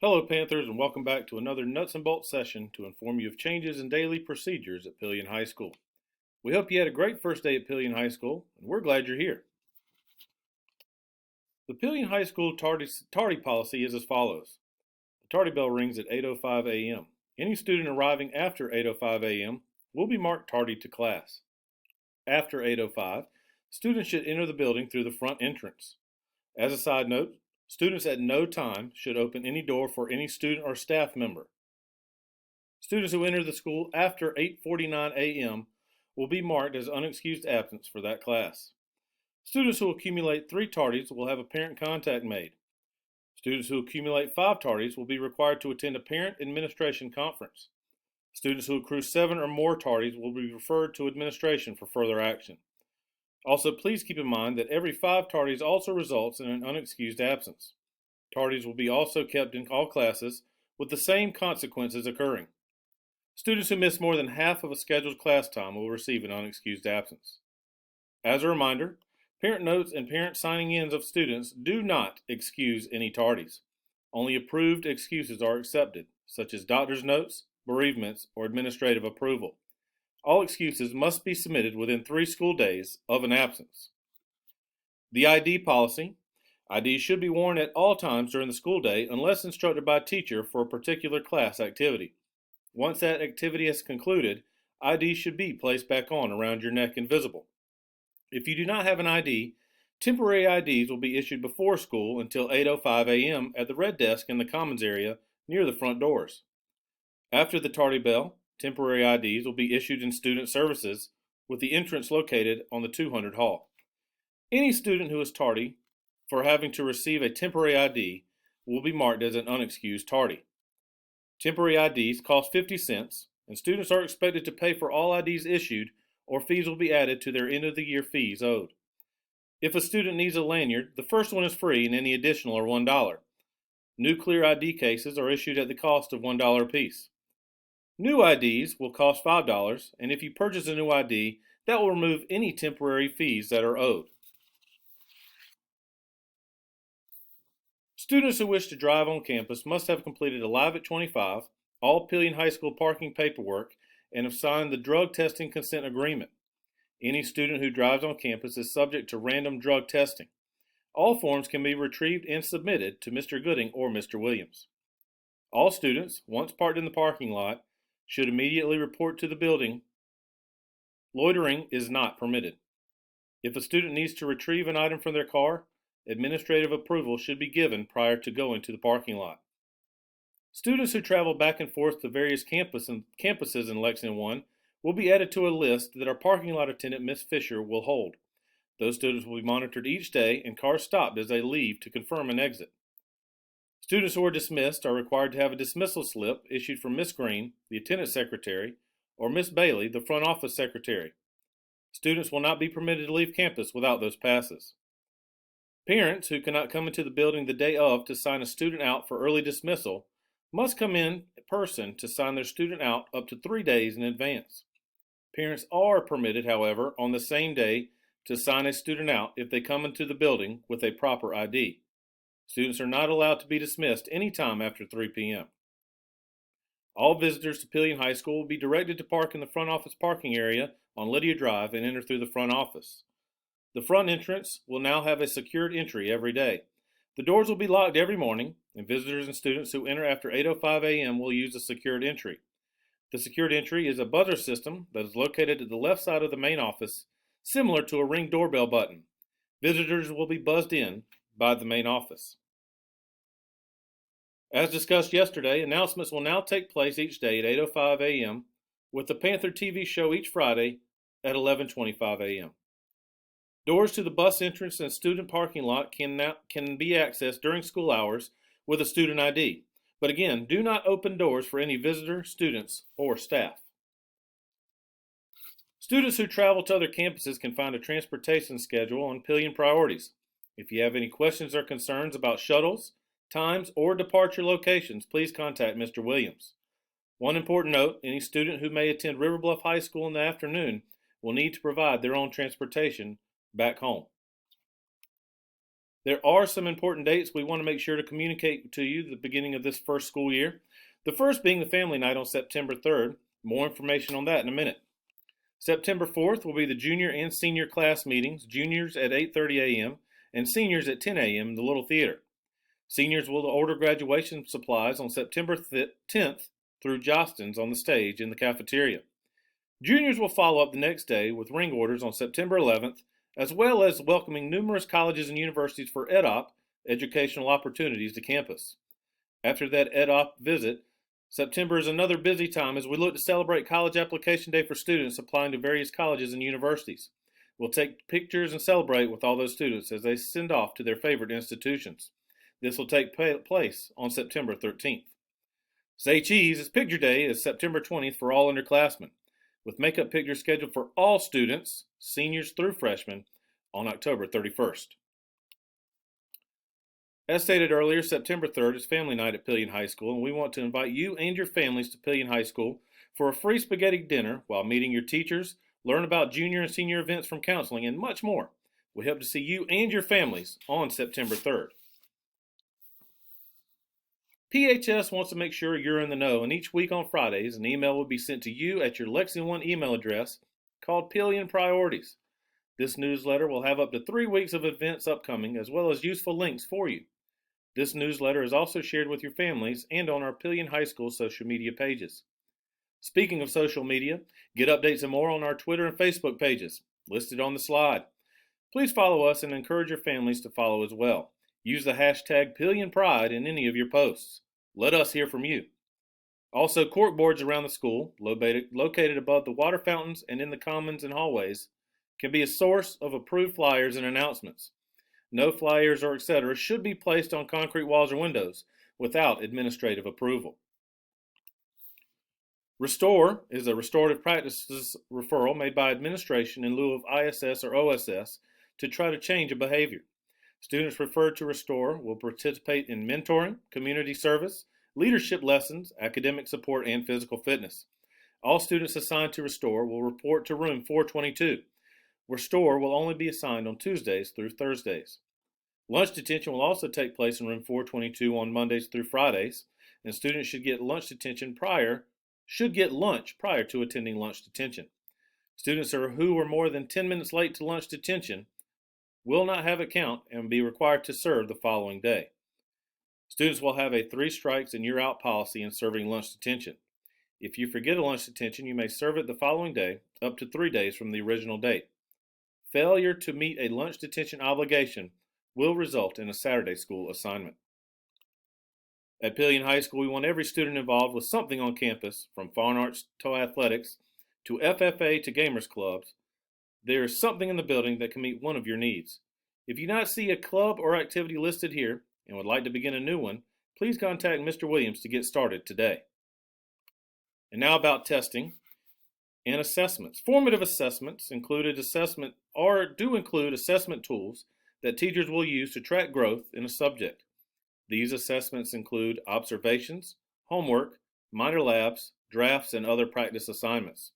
Hello, Panthers, and welcome back to another nuts and bolts session to inform you of changes in daily procedures at Pillion High School. We hope you had a great first day at Pillion High School, and we're glad you're here. The Pillion High School tardy policy is as follows. The tardy bell rings at 8:05 a.m. Any student arriving after 8:05 a.m. will be marked tardy to class. After 8:05, students should enter the building through the front entrance. As a side note, students at no time should open any door for any student or staff member. Students who enter the school after 8:49 a.m. will be marked as unexcused absence for that class. Students who accumulate 3 tardies will have a parent contact made. Students who accumulate 5 tardies will be required to attend a parent administration conference. Students who accrue 7 or more tardies will be referred to administration for further action. Also, please keep in mind that every 5 tardies also results in an unexcused absence. Tardies will be also kept in all classes with the same consequences occurring. Students who miss more than half of a scheduled class time will receive an unexcused absence. As a reminder, parent notes and parent signing-ins of students do not excuse any tardies. Only approved excuses are accepted, such as doctor's notes, bereavements, or administrative approval. All excuses must be submitted within 3 school days of an absence. The ID policy. ID should be worn at all times during the school day unless instructed by a teacher for a particular class activity. Once that activity has concluded, ID should be placed back on around your neck and visible. If you do not have an ID, temporary IDs will be issued before school until 8:05 a.m. at the red desk in the commons area near the front doors. After the tardy bell, temporary IDs will be issued in student services with the entrance located on the 200 hall. Any student who is tardy for having to receive a temporary ID will be marked as an unexcused tardy. Temporary IDs cost 50 cents, and students are expected to pay for all IDs issued, or fees will be added to their end-of-the-year fees owed. If a student needs a lanyard, the first one is free and any additional are $1. New clear ID cases are issued at the cost of $1 apiece. New IDs will cost $5, and if you purchase a new ID, that will remove any temporary fees that are owed. Students who wish to drive on campus must have completed Alive at 25, all Pillion High School parking paperwork, and have signed the drug testing consent agreement. Any student who drives on campus is subject to random drug testing. All forms can be retrieved and submitted to Mr. Gooding or Mr. Williams. All students, once parked in the parking lot, should immediately report to the building. Loitering is not permitted. If a student needs to retrieve an item from their car, administrative approval should be given prior to going to the parking lot. Students who travel back and forth to various campuses in Lexington 1 will be added to a list that our parking lot attendant, Ms. Fisher, will hold. Those students will be monitored each day and cars stopped as they leave to confirm an exit. Students who are dismissed are required to have a dismissal slip issued from Ms. Green, the attendance secretary, or Ms. Bailey, the front office secretary. Students will not be permitted to leave campus without those passes. Parents who cannot come into the building the day of to sign a student out for early dismissal must come in person to sign their student out up to 3 days in advance. Parents are permitted, however, on the same day to sign a student out if they come into the building with a proper ID. Students are not allowed to be dismissed any time after 3 p.m. All visitors to Pillion High School will be directed to park in the front office parking area on Lydia Drive and enter through the front office. The front entrance will now have a secured entry every day. The doors will be locked every morning, and visitors and students who enter after 8:05 a.m. will use a secured entry. The secured entry is a buzzer system that is located at the left side of the main office, similar to a Ring doorbell button. Visitors will be buzzed in by the main office. As discussed yesterday, announcements will now take place each day at 8:05 a.m. with the Panther TV show each Friday at 11:25 a.m. Doors to the bus entrance and student parking lot can be accessed during school hours with a student ID. But again, do not open doors for any visitor, students, or staff. Students who travel to other campuses can find a transportation schedule on Pillion Priorities. If you have any questions or concerns about shuttles, times, or departure locations, please contact Mr. Williams. One important note, any student who may attend River Bluff High School in the afternoon will need to provide their own transportation back home. There are some important dates we want to make sure to communicate to you at the beginning of this first school year. The first being the family night on September 3rd. More information on that in a minute. September 4th will be the junior and senior class meetings, juniors at 8:30 a.m. and seniors at 10 a.m. in the Little Theater. Seniors will order graduation supplies on September 10th through Jostens on the stage in the cafeteria. Juniors will follow up the next day with ring orders on September 11th, as well as welcoming numerous colleges and universities for EdOp, educational opportunities, to campus. After that EdOp visit, September is another busy time as we look to celebrate College Application Day for students applying to various colleges and universities. We'll take pictures and celebrate with all those students as they send off to their favorite institutions. This will take place on September 13th. Say Cheese is Picture Day is September 20th for all underclassmen, with makeup pictures scheduled for all students, seniors through freshmen, on October 31st. As stated earlier, September 3rd is Family Night at Pillion High School, and we want to invite you and your families to Pillion High School for a free spaghetti dinner while meeting your teachers, learn about junior and senior events from counseling, and much more. We hope to see you and your families on September 3rd. PHS wants to make sure you're in the know, and each week on Fridays, an email will be sent to you at your Lexington One email address called Pillion Priorities. This newsletter will have up to 3 weeks of events upcoming, as well as useful links for you. This newsletter is also shared with your families and on our Pillion High School social media pages. Speaking of social media, get updates and more on our Twitter and Facebook pages, listed on the slide. Please follow us and encourage your families to follow as well. Use the hashtag PillionPride in any of your posts. Let us hear from you. Also, cork boards around the school, located above the water fountains and in the commons and hallways, can be a source of approved flyers and announcements. No flyers or etc. should be placed on concrete walls or windows without administrative approval. Restore is a restorative practices referral made by administration in lieu of ISS or OSS to try to change a behavior. Students referred to Restore will participate in mentoring, community service, leadership lessons, academic support, and physical fitness. All students assigned to Restore will report to room 422. Restore will only be assigned on Tuesdays through Thursdays. Lunch detention will also take place in room 422 on Mondays through Fridays, and students should get lunch prior to attending lunch detention. Students who are more than 10 minutes late to lunch detention will not have it count and be required to serve the following day. Students will have a 3 strikes and you're out policy in serving lunch detention. If you forget a lunch detention, you may serve it the following day, up to 3 days from the original date. Failure to meet a lunch detention obligation will result in a Saturday school assignment. At Pillion High School, we want every student involved with something on campus, from fine arts to athletics, to FFA to gamers clubs. There is something in the building that can meet one of your needs. If you do not see a club or activity listed here and would like to begin a new one, please contact Mr. Williams to get started today. And now about testing and assessments. Formative assessments include assessment tools that teachers will use to track growth in a subject. These assessments include observations, homework, minor labs, drafts, and other practice assignments.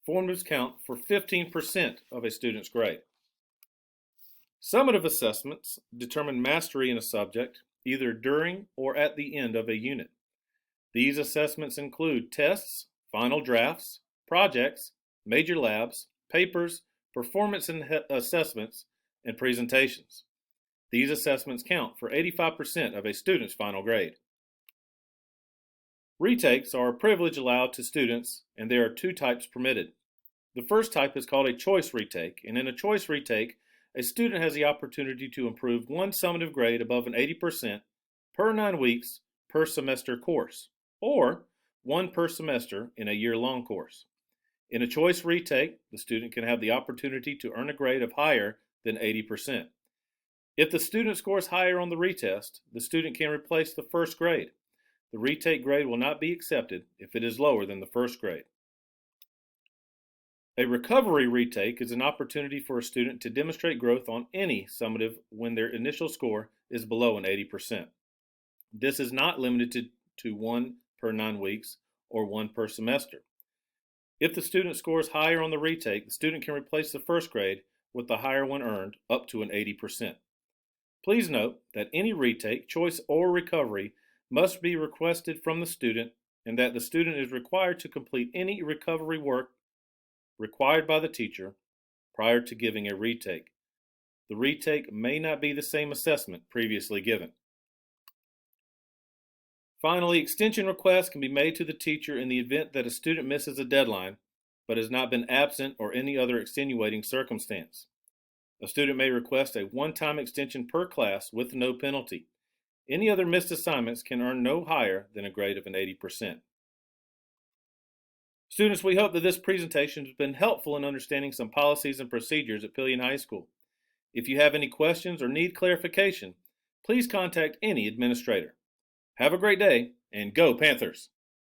Formatives count for 15% of a student's grade. Summative assessments determine mastery in a subject, either during or at the end of a unit. These assessments include tests, final drafts, projects, major labs, papers, performance assessments, and presentations. These assessments count for 85% of a student's final grade. Retakes are a privilege allowed to students, and there are 2 types permitted. The first type is called a choice retake, and in a choice retake, a student has the opportunity to improve 1 summative grade above an 80% per 9 weeks per semester course, or 1 per semester in a year-long course. In a choice retake, the student can have the opportunity to earn a grade of higher than 80%. If the student scores higher on the retest, the student can replace the first grade. The retake grade will not be accepted if it is lower than the first grade. A recovery retake is an opportunity for a student to demonstrate growth on any summative when their initial score is below an 80%. This is not limited to 1 per 9 weeks or 1 per semester. If the student scores higher on the retake, the student can replace the first grade with the higher one earned up to an 80%. Please note that any retake, choice, or recovery must be requested from the student and that the student is required to complete any recovery work required by the teacher prior to giving a retake. The retake may not be the same assessment previously given. Finally, extension requests can be made to the teacher in the event that a student misses a deadline but has not been absent or any other extenuating circumstance. A student may request a one-time extension per class with no penalty. Any other missed assignments can earn no higher than a grade of an 80%. Students, we hope that this presentation has been helpful in understanding some policies and procedures at Pillion High School. If you have any questions or need clarification, please contact any administrator. Have a great day, and go Panthers!